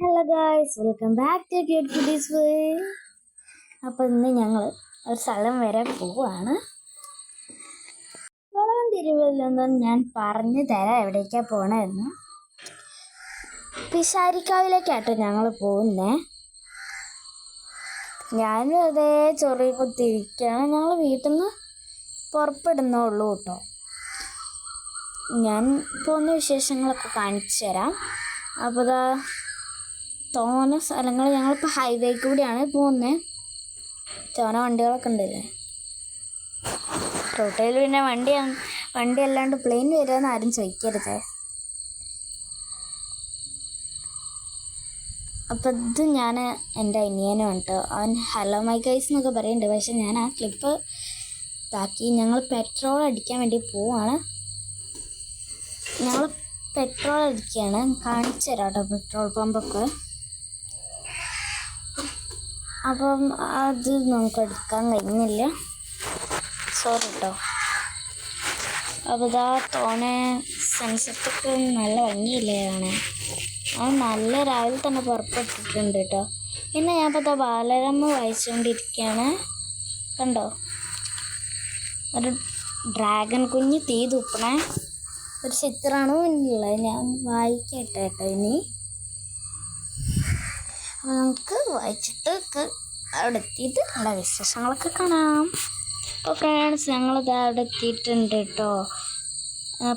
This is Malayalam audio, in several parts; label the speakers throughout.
Speaker 1: Hello guys, welcome back to cute കുട്ടീസ് വേൾഡ്. അപ്പോൾ ഇന്ന് ഞങ്ങൾ ഒരു സ്ഥലം വരെ പോവുകയാണ്. വളം തിരുവല്ലൊന്നും ഞാൻ പറഞ്ഞു തരാം എവിടേക്കാണ് പോകണമെന്ന്. പിഷാരിക്കാവിലേക്കാട്ടോ ഞങ്ങൾ പോകുന്നേ. ഞാനും അതേ ചൊറി കുത്തിയിരിക്കുകയാണ്. ഞങ്ങൾ വീട്ടിൽ നിന്ന് പുറപ്പെടുന്നുള്ളൂ കേട്ടോ. ഞാൻ പോകുന്ന വിശേഷങ്ങളൊക്കെ കാണിച്ചു തരാം. അപ്പോൾ തോന സ്ഥലങ്ങൾ ഞങ്ങളിപ്പോൾ ഹൈവേ കൂടിയാണ് പോകുന്നത്. തോന വണ്ടികളൊക്കെ ഉണ്ടല്ലേ റോട്ടിൽ. പിന്നെ വണ്ടി അല്ലാണ്ട് പ്ലെയിൻ വരുമെന്ന് ആരും ചോദിക്കരുത്. അപ്പം ഇത് ഞാൻ എൻ്റെ അനിയനാണ് കേട്ടോ. അവൻ ഹലോ മൈ ഗൈസ് എന്നൊക്കെ പറയുന്നുണ്ട്. പക്ഷെ ഞാൻ ആ ക്ലിപ്പ് ഇതാക്കി. ഞങ്ങൾ പെട്രോൾ അടിക്കാൻ വേണ്ടി പോവാണ്. ഞങ്ങൾ പെട്രോൾ അടിക്കുകയാണ്. കാണിച്ചു തരാം കേട്ടോ പെട്രോൾ പമ്പൊക്കെ. അപ്പം അത് നമുക്ക് എടുക്കാൻ കഴിഞ്ഞില്ല, സോറി കേട്ടോ. അപ്പോൾ തോനെ സൺസെറ്റൊക്കെ നല്ല ഭംഗിയില്ലേ കാണാൻ. അവൻ നല്ല രാവിലെ തന്നെ പുറപ്പെട്ടിട്ടുണ്ട് കേട്ടോ. പിന്നെ ഞാൻ ഇപ്പോൾ ബാലരമ വായിച്ചുകൊണ്ടിരിക്കുകയാണ്. കണ്ടോ, ഒരു ഡ്രാഗൺ കുഞ്ഞ് തീ തുപ്പണേ ഒരു ചിത്രമാണോ ഉള്ളത്. ഞാൻ വായിക്കട്ടെ കേട്ടോ. ഇനി നമുക്ക് വായിച്ചിട്ട് അവിടെ എത്തിയിട്ട് നല്ല വിശേഷങ്ങളൊക്കെ കാണാം. അപ്പോൾ ഫ്രണ്ട്സ്, ഞങ്ങളിത് അവിടെ എത്തിയിട്ടുണ്ട് കേട്ടോ.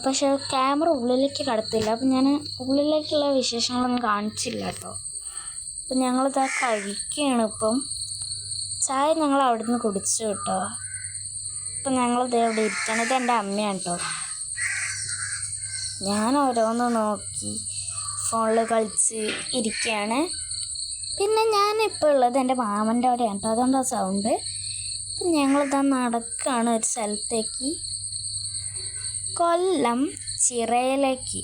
Speaker 1: പക്ഷെ ക്യാമറ ഉള്ളിലേക്ക് കടത്തില്ല. അപ്പം ഞാൻ ഉള്ളിലേക്കുള്ള വിശേഷങ്ങളൊന്നും കാണിച്ചില്ല കേട്ടോ. അപ്പം ഞങ്ങളിത് കഴിക്കുകയാണ്. ഇപ്പം ചായ ഞങ്ങൾ അവിടെ നിന്ന് കുടിച്ചു കേട്ടോ. അപ്പം ഞങ്ങളിത് അവിടെ ഇരിക്കണം. ഇത് എൻ്റെ അമ്മയാണ് കേട്ടോ. ഞാൻ ഓരോന്ന് നോക്കി ഫോണിൽ കളിച്ച് ഇരിക്കുകയാണ്. പിന്നെ ഞാനിപ്പോൾ ഉള്ളത് എൻ്റെ മാമൻ്റെ അവിടെയാണ് കേട്ടോ. അതുകൊണ്ടാണ് സൗണ്ട്. അപ്പം ഞങ്ങളിതാ നടക്കുകയാണ് ഒരു സ്ഥലത്തേക്ക്, കൊല്ലം ചിറയിലേക്ക്.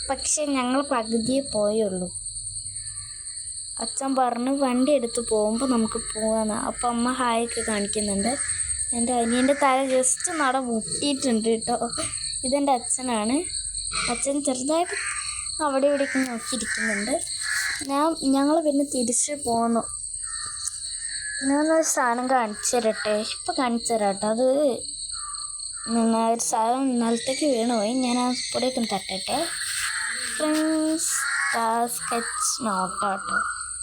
Speaker 1: പക്ഷെ ഞങ്ങൾ പകുതിയെ പോയുള്ളൂ. അച്ഛൻ പറഞ്ഞു വണ്ടി എടുത്ത് പോകുമ്പോൾ നമുക്ക് പോകാമെന്ന്. അപ്പം അമ്മ ഹായൊക്കെ കാണിക്കുന്നുണ്ട്. എൻ്റെ അനിയൻ്റെ തല ജസ്റ്റ് നട മുട്ടിയിട്ടുണ്ട് കേട്ടോ. ഇതെൻ്റെ അച്ഛനാണ്. അച്ഛൻ ചെറുതായിട്ട് അവിടെ ഇവിടേക്ക് നോക്കിയിരിക്കുന്നുണ്ട്. ഞങ്ങൾ പിന്നെ തിരിച്ച് പോന്നു. ഞാനൊരു സാധനം കാണിച്ചു തരട്ടെ. ഇപ്പം കാണിച്ചു തരാം കേട്ടോ. അത് ഒരു സാധനം നിലത്തേക്ക് വീണുപോയി. ഞാൻ ആ പൊടിയൊക്കെ തട്ടട്ടെ. Friends, sketch നോട്ടാട്ടോ.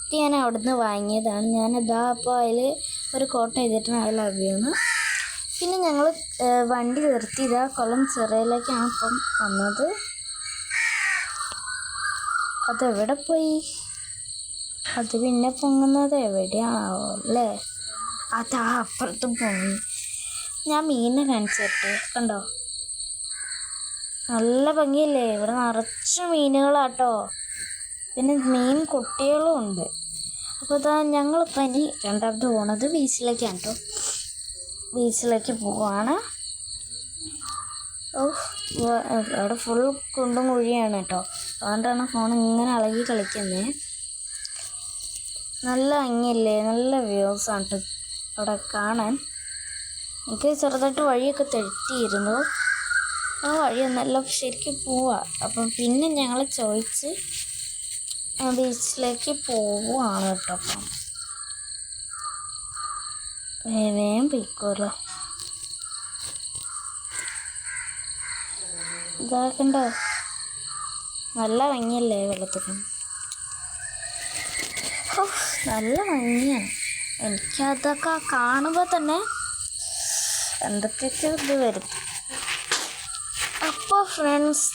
Speaker 1: ഇത് ഞാൻ അവിടെ നിന്ന് വാങ്ങിയതാണ്. ഞാനതാ അപ്പോൾ അതിൽ ഒരു കോട്ട എഴുതിയിട്ടാണ് അതിൽ വീണു. പിന്നെ ഞങ്ങൾ വണ്ടി നിർത്തി ഇതാ കൊല്ലം ചിറയിലേക്കാണ് ഇപ്പം വന്നത്. അതെവിടെ പോയി? അത് പിന്നെ പൊങ്ങുന്നത് എവിടെയാണാവോ അല്ലേ? അതാ അപ്പുറത്ത് പൊങ്ങി. ഞാൻ മീനെ കാണിച്ചിട്ട് കണ്ടോ, നല്ല ഭംഗിയില്ലേ? ഇവിടെ നിറച്ച് മീനുകളാട്ടോ. പിന്നെ മീൻ കുട്ടികളും ഉണ്ട്. അപ്പോൾ ഞങ്ങളിപ്പോൾ ഇനി രണ്ടാമത് പോണത് ബീച്ചിലേക്കാണ് കേട്ടോ. ബീച്ചിലേക്ക് പോവാണ്. അവിടെ ഫുൾ കുണ്ടും കുഴിയാണ് കേട്ടോ. അതുകൊണ്ടാണ് ഫോൺ ഇങ്ങനെ ഇളകി കളിക്കുന്നത്. നല്ല ഭംഗിയല്ലേ? നല്ല വ്യൂസാണ് കേട്ടോ അവിടെ കാണാൻ. എനിക്ക് ചെറുതായിട്ട് വഴിയൊക്കെ തെറ്റിയിരുന്നു. ആ വഴിയൊന്നെല്ലാം ശരിക്കും പോവാം. അപ്പം പിന്നെ ഞങ്ങൾ ചോദിച്ച് ബീച്ചിലേക്ക് പോവുകയാണ് കേട്ടോ. അപ്പം വേഗം പോയിക്കോലോ. ഇതാക്കണ്ടോ, നല്ല ഭംഗിയല്ലേ വെള്ളത്തിൽ. നല്ല ഭംഗിയാണ്. എനിക്കതൊക്കെ കാണുമ്പോൾ തന്നെ എന്തൊക്കെയൊക്കെ ഇത് വരും. അപ്പോൾ ഫ്രണ്ട്സ്,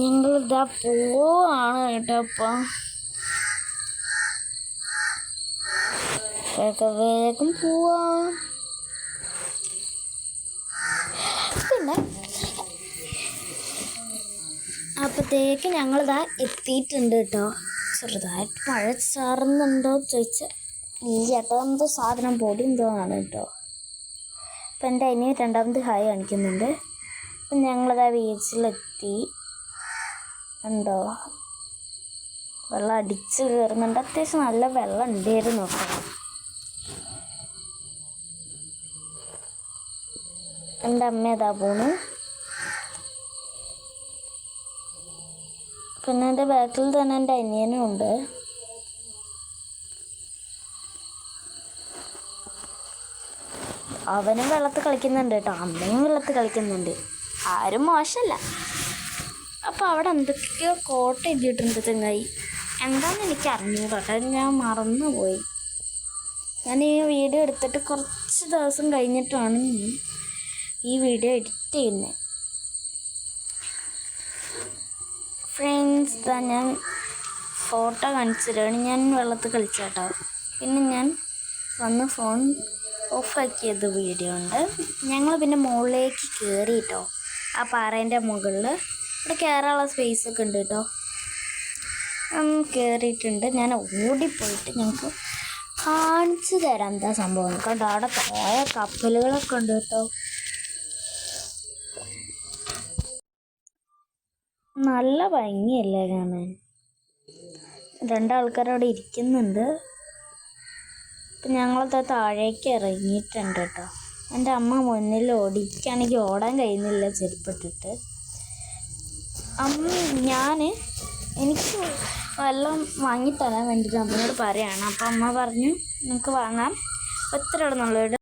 Speaker 1: ഞങ്ങളിതാ പോവാണ് കേട്ടോ. അപ്പം വേഗം പോവാം. പിന്നെ അപ്പോഴത്തേക്ക് ഞങ്ങളിതാ എത്തിയിട്ടുണ്ട് കേട്ടോ. ചെറുതായിട്ട് മഴ ചാറുന്നുണ്ടോ ചോദിച്ചാൽ ഇല്ല കേട്ടോ. എന്തോ സാധനം പൊടി എന്തോ ആണ് കേട്ടോ. അപ്പം എൻ്റെ അനിയൻ രണ്ടാമത് ഹായ് കാണിക്കുന്നുണ്ട്. അപ്പം ഞങ്ങളിതാ ബീച്ചിലെത്തി. ഉണ്ടോ, വെള്ളം അടിച്ച് കയറുന്നുണ്ട്. അത്യാവശ്യം നല്ല വെള്ളം ഉണ്ടായിരുന്നു കേട്ടോ. എൻ്റെ അമ്മ അതാ പോണു. പിന്നെ എൻ്റെ ബാക്കിൽ തന്നെ എൻ്റെ അനിയനും ഉണ്ട്. അവനും വെള്ളത്തിൽ കളിക്കുന്നുണ്ട് കേട്ടോ, അമ്മയും വെള്ളത്തിൽ കളിക്കുന്നുണ്ട്. ആരും മോശമല്ല. അപ്പോൾ അവിടെ എന്തൊക്കെയോ കോട്ട എഴുതിയിട്ടുണ്ട് ചങ്ങായി. എന്താണെന്ന് എനിക്ക് അറിഞ്ഞൂടാ, ഞാൻ മറന്നുപോയി. ഞാൻ ഈ വീഡിയോ എടുത്തിട്ട് കുറച്ച് ദിവസം കഴിഞ്ഞിട്ടാണ് ഈ വീഡിയോ എഡിറ്റ് ചെയ്യുന്നത്. ഫ്രണ്ട്സ്, ഞാൻ ഫോട്ടോ കാണിച്ചിട്ടാണ് ഞാൻ വെള്ളത്തിൽ കളിച്ചേട്ടോ. പിന്നെ ഞാൻ വന്ന് ഫോൺ ഓഫാക്കിയത് വീഡിയോ ഉണ്ട്. ഞങ്ങൾ പിന്നെ മുകളിലേക്ക് കയറി കേട്ടോ. ആ പാറേൻ്റെ മുകളിൽ ഇവിടെ കയറാനുള്ള സ്പേസൊക്കെ ഉണ്ട് കേട്ടോ. കയറിയിട്ടുണ്ട്. ഞാൻ ഓടിപ്പോയിട്ട് ഞങ്ങൾക്ക് കാണിച്ചു തരാം എന്താ സംഭവം. കണ്ടോ, അവിടെ കുറേ കപ്പലുകളൊക്കെ ഉണ്ട് കേട്ടോ. നല്ല ഭംഗിയല്ലേ കാണാൻ. രണ്ടാൾക്കാരവിടെ ഇരിക്കുന്നുണ്ട്. അപ്പം ഞങ്ങളത് താഴേക്ക് ഇറങ്ങിയിട്ടുണ്ട് കേട്ടോ. എൻ്റെ അമ്മ മുന്നിൽ ഓടിക്കുകയാണെങ്കിൽ ഓടാൻ കഴിയുന്നില്ല ചെരുപ്പിട്ടിട്ട്. എനിക്ക് വെള്ളം വാങ്ങിത്തരാൻ വേണ്ടിയിട്ട് അമ്മയോട് പറയുകയാണ്. അപ്പം അമ്മ പറഞ്ഞു നമുക്ക് വാങ്ങാം, എത്ര ഇടുന്നുള്ളൂ